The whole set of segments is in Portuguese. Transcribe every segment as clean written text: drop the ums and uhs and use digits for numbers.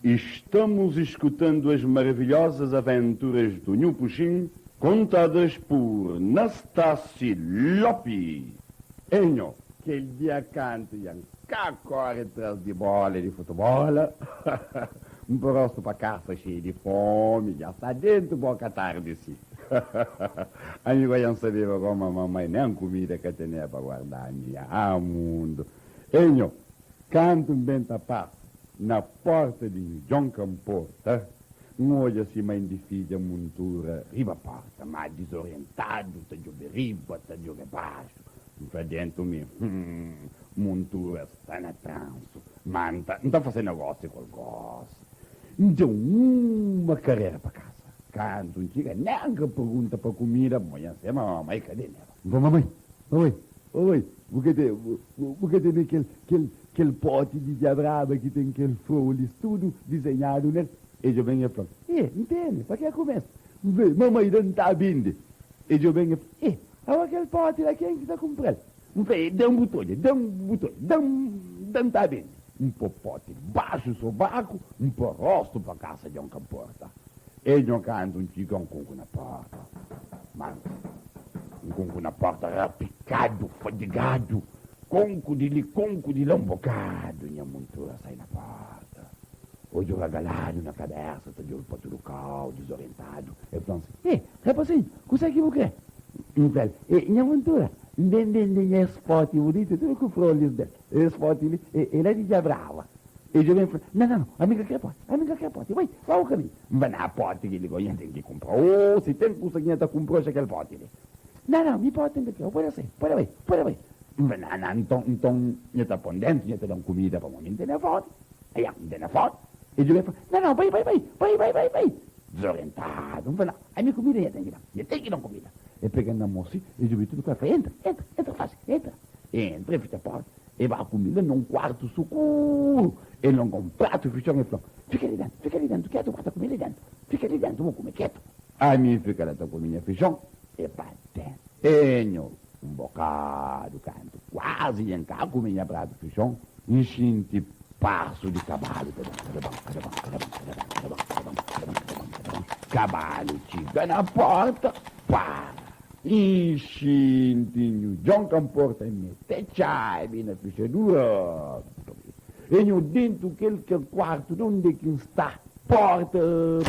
Estamos escutando as maravilhosas aventuras do Nho Puxim, contadas por Nastassi Lopi. Enho, que ele dia canto e cá corre atrás de bola de futebol. Um prosto para caça cheio de fome, já está dentro boca tarde, sim. Amigo, eu não sabia como a mamãe nem comida que tinha para guardar, minha mundo. Enho, canto bem tapado na porta de John Camporta. Um olho assim, mãe de filha, montura, riba a porta, mais desorientado, tá de riba, tá de baixo. Para dentro mesmo, montura, está na tranço, manta, não está fazendo negócio com o gosto. Então, uma carreira para casa. Canto, não chega nem que pergunta para comida, amanhã sei, mamãe, cadê ela? Mamãe, porque tem aquele pote de diabraba que tem aquele folhas, tudo desenhado, né? E eu venho e falo, entende, para que começa? Mamãe não está vindo. E eu venho e falo, aquele pote lá, quem que está comprando? Dá um botão, não está vindo. Um popote baixo o sobaco, um rosto para casa de um camporta. E não canto um tigão com na porta. Mas um conco na porta rapicado, fadigado, conco de lambocado, minha montura sai na porta. Hoje eu regalado na cabeça, tô de olho para tudo cal, desorientado. Eu falo assim, rapazinho, consegue o quê? Então, minha montura, nem esse pote bonito, tudo com flores dele. Esse pote, ele é de diabrava. E eu venho e falo, não, amiga quer pote, vai o caminho. Vai na pote que ele ganha, tem que comprar. Se tem que conseguir, comprou aquele pote. Não, me pode ter que eu pode vai. Então, eu estou pondo dentro, eu estou dando comida para o momento, não é forte. Aí, não é forte. E eu venho e falo, não, vai. Desorientado, não vai não. A minha comida eu tenho que dar comida. Eu pegando na moça, e eu vi tudo que ela falou, entra, fácil, entra. Entra, e fecha a porta. E vai a comida num quarto sucuro. Ele não com um prato, fechou e falou, fica ali dentro, quieto, bota a comida ali dentro. Fica ali dentro, vou comer quieto. Aí me fica lá com a minha feijão, e para dentro. Tenho um bocado, canto, quase em cá com minha prato de feijão, enchente passo de cavalo. Cavalo chega na porta, para. Enchente, John Camporta e mete chave na fechadura. E dentro daquele quarto, onde é que está? Porta,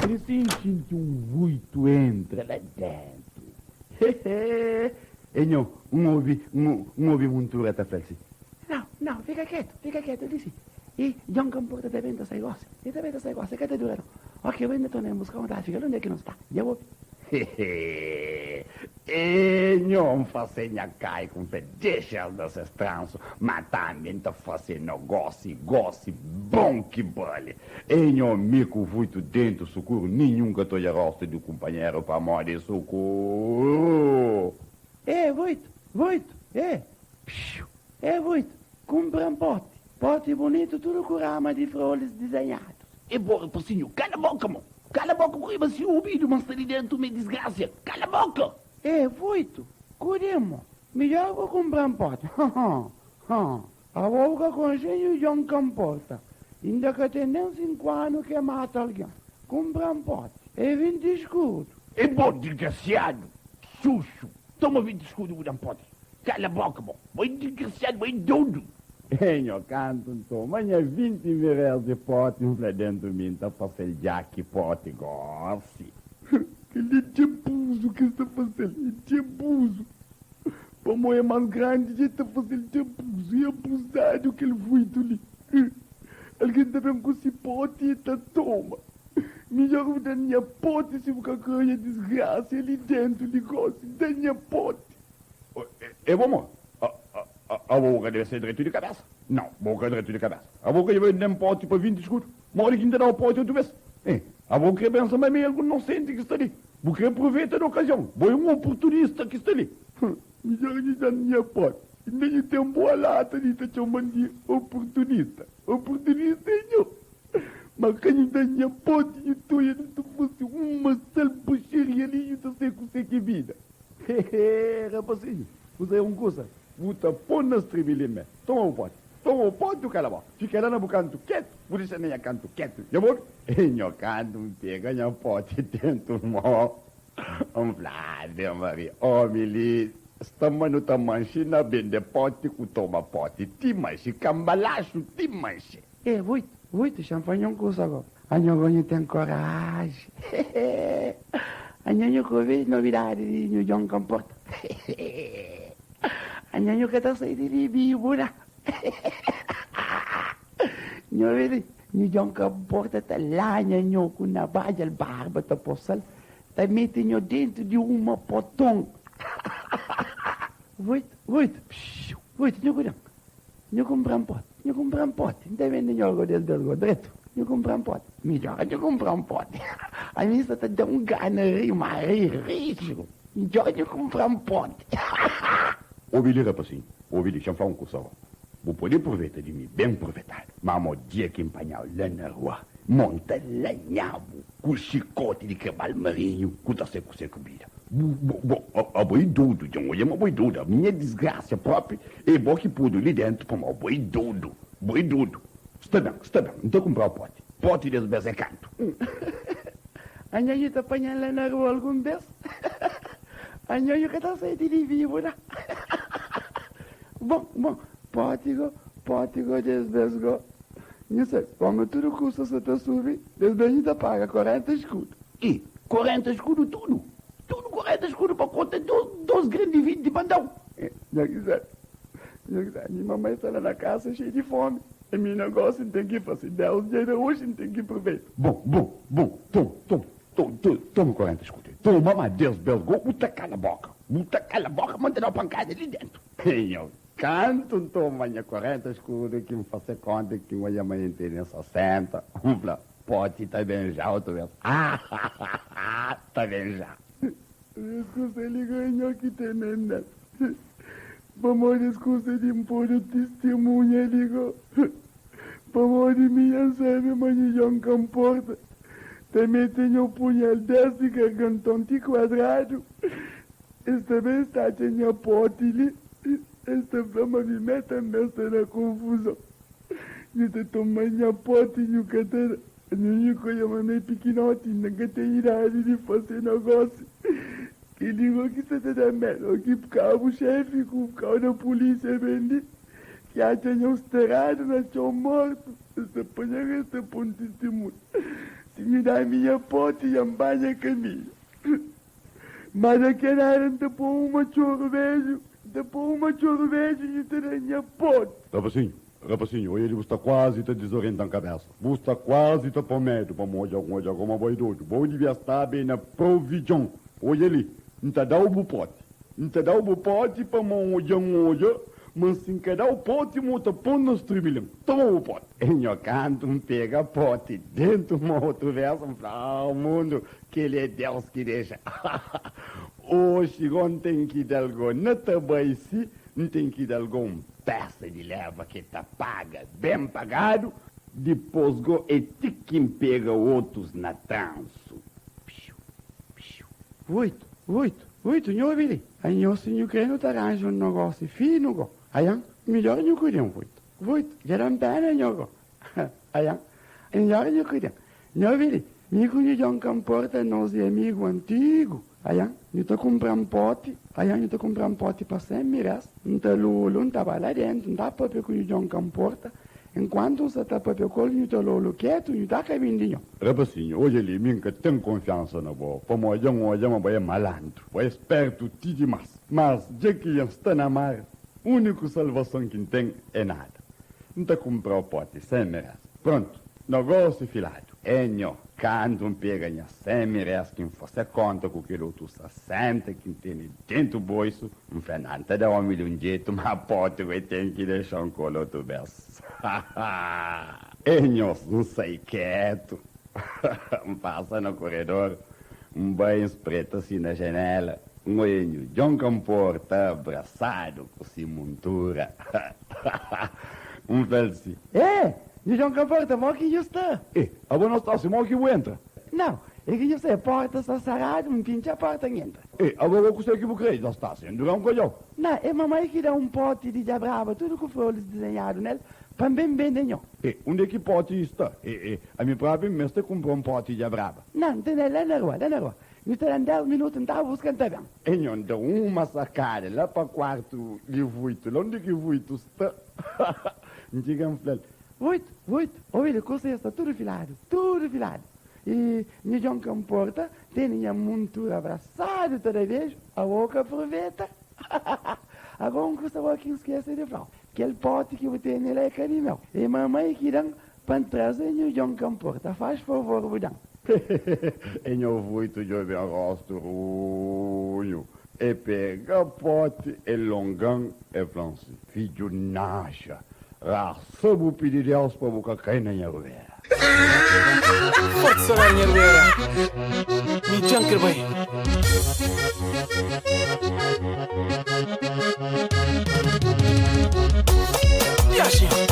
parece enchente vuito entra lá dentro. E não ouvi montura tá falando assim. Não, fica quieto, eu disse. E John Camporta também está sem gosto. Cadê durando? Ok, eu ainda estou na busca onde fica, onde é que não está? Já vou. E não fazendo cai com deixa desses tranços, mas também está fazendo gosse, bom que vale. E não mico muito dentro, socorro, nenhum que estou rosto do companheiro para morrer socorro. Voito, compra um pote bonito, tudo com rama de flores desenhados. E bora, porcinho, cala a boca, mano. Cala a boca, correva se o ouvido, mas está ali dentro, me desgraça. Cala a boca. Voito, corremos. Melhor vou comprar um pote. A boca com cheio de um camporta. Ainda que tem 5 anos que mata alguém. Comprar um pote. 20 escudo. Bom, desgraciado. Xuxo. Toma 20 escudo com um pote. Cala a boca, bom. Vai desgraciado, vai doido. Eu canto, então, amanhã 20 mil de pote, lá dentro de mim, tá fazendo já que pote goste. Ele é de abuso que está fazendo, é de abuso. Para moer mais grande, já está fazendo de abuso, e abusado que ele foi ali. Alguém está vendo com esse pote e está toma. Melhor da minha pote se ficar com a desgraça ali dentro de gosto, da minha pote. Vamos. A boca deve ser direito de cabeça. Não, boca direito de cabeça. A boca vai dar um pote para 20 escudos. Uma hora que ainda dá o pote outra vez. A boca pensa, mas mesmo não sente que está ali. Porque aproveita da ocasião. Foi um oportunista que está ali. Melhor de dar minha pote. E nem tem uma boa lata de te chamando de oportunista. Oportunista é eu. Mas quando da minha pote, eu estou indo fosse uma salpucheria ali, eu sei que você que vida. Rapazinho, você é um coisa. Puta, pô nas tribilhas, toma o pote. Toma pode do calabó. Fica lá no canto quieto, por isso nem é canto quieto. Já vou? E no canto pega no pote dentro mó. Flávia Maria, Mili, estamos no tamanchina bem de pote que toma pote. Timanche, cambalacho, timanche. Muito champanhe com agora. A nhonha tem coragem. A nhonha que vê novidade de New John Comporta. A nhonha que está saindo de bibura. Não vê, New John Comporta está lá, nhonha com na baia, a barba está poçal. Está metendo dentro de uma potão. Muito, não cuidado. Não comprar um pote. Não está vendo jogo del direito. Não comprar um pote. Melhor não comprar um pote. A mim está dando gana risco. Melhor não comprar um pote. Ouvi-lhe, rapazinho. Ouvi-lhe, chama um curso. Vou poder aproveitar de mim, bem aproveitado. Mas o dia que empanhar lá na rua, monta lanhabo, com chicote de cavalo marinho, com a seco comida. A boi doido, John, eu boi doido. A minha desgraça própria é bom que pudo ali dentro para o boi doido. Está bem, então comprar o pote. Pote de bezer canto. A nhonha está apanhando lá na rua algum vez? A nhonha que está saindo de vivo, né? Bom, pote desbesgo. Não sei, como tudo custa se tu subir, desde a paga 40 escudos. E 40 escudos tudo 40 escudos para conta dos grandes vinhos de bandão. Já quiser. Minha mamãe está lá na casa cheia de fome. É meu negócio, não tem que fazer 10 dias hoje, não tem que aproveitar. Bom, toma 40 escudos. Toma, mas Deus belgou, muita cala a boca, manda uma pancada ali dentro. Eu canto, toma 40 escudos, que me faça conta que uma amanhã inteira só senta. Pode tá bem já, outra vez. Tá bem já. Escusa, ele ganhou que tem nada. Vamos escusa de impor o testemunho, ele ligou. Vamos de minha série, mas não comporta. Também tenho o punhal desse que é tonto quadrado. Esta vez está tinha pote ali. Esta fama me mete nesta na confusão. Eu te tomei minha pote e o catera. Eu conheço pequenote, não tem idade de fazer negócio. Que digo que você está melhor que ficava o chefe, que ficava da polícia vende. Que já tinha estourado, não tinha morto. Essa panha esta ponto testemunho. Se me dá minha pote e embanha caminho. Mas aquela era depois uma chorvejo. Depois uma chorvejo e terá minha pote. Rapazinho, ele está quase te desorientando a cabeça. Você está quase te pomendo para mojar alguma boi doido. Bom devia estar bem na provisão. Olha ali, não te dá o pote. Não te dá o pote para mojar mas se quer dar o pote, monta pôr nos tribilhão. Toma o pote. Em o canto, pega pote dentro uma outra vez, o mundo que ele é Deus que deixa. Hoje não tem que dar algo, não também se, não tem que dar algum peça de leva que tá paga, bem pagado, depois go e quem pega outros na tranço. Oito, não ouvi. Aí o senhor querendo arranjar um negócio fino, go. Aí, melhor não cuidam, oito, já não pena, não. Aí, melhor não cuidam. Não ouvi. Me conheceu um comporta nosso amigo antigo. Aí, eu estou comprando pote. Aí, eu estou comprando pote para 100 miras. Não está lulu, não está lá dentro, não está para conhecer um comporta. Enquanto você está para o colo, não está lulu quieto, não está caminhando. Rapazinho, hoje ele minha tem confiança na boa. Para mojar uma boia malandro. Boia esperto, demais. Mas, já que está na mar, a única salvação que tem é nada. Não está comprar o pote 100 miras. Pronto, negócio filado. Enho, quando pega 100 miras, quem fosse conta com aquele outro 60 que tem dentro do bolso, não faz nada, dá um jeito, mas pote vai ter que deixar um colo outro verso. Enho, não sai quieto. Passa no corredor, banho espreito assim na janela. Enho, John Comporta abraçado com sua montura. Velho assim. John Comporta, mal que está. A boa não está, se mal que entra. Não, é que você porta só sarado, um pinche a porta entra. Agora você que você já está sendo um colhão. Não, é mamãe que dá um pote de diabrava, tudo com flores desenhado nele, para bem denho. Onde é que pote está? A minha própria mestre comprou um pote de brava. Não, tem lá na rua. Eu estou em 10 minutos, então buscando também. E não dá uma sacada lá para o quarto de vuito. Onde é que vuito está? Não diga um flel. Vuito. Olha, você está tudo filado. E no João Camporta tem a montura abraçada toda vez, a boca aproveita. Agora não custa que esquece de falar. Aquele pote que eu tenho nele é carinho. E mamãe que dá para trazer no João Camporta. Faz favor, Budão. E não vuito de ver rosto ruim. E pega pote e longão e franci. Filho nasce. Raça o pedir Deus para boca cair na minha vera. Forza la nervera. Mi junker boy. Yashi.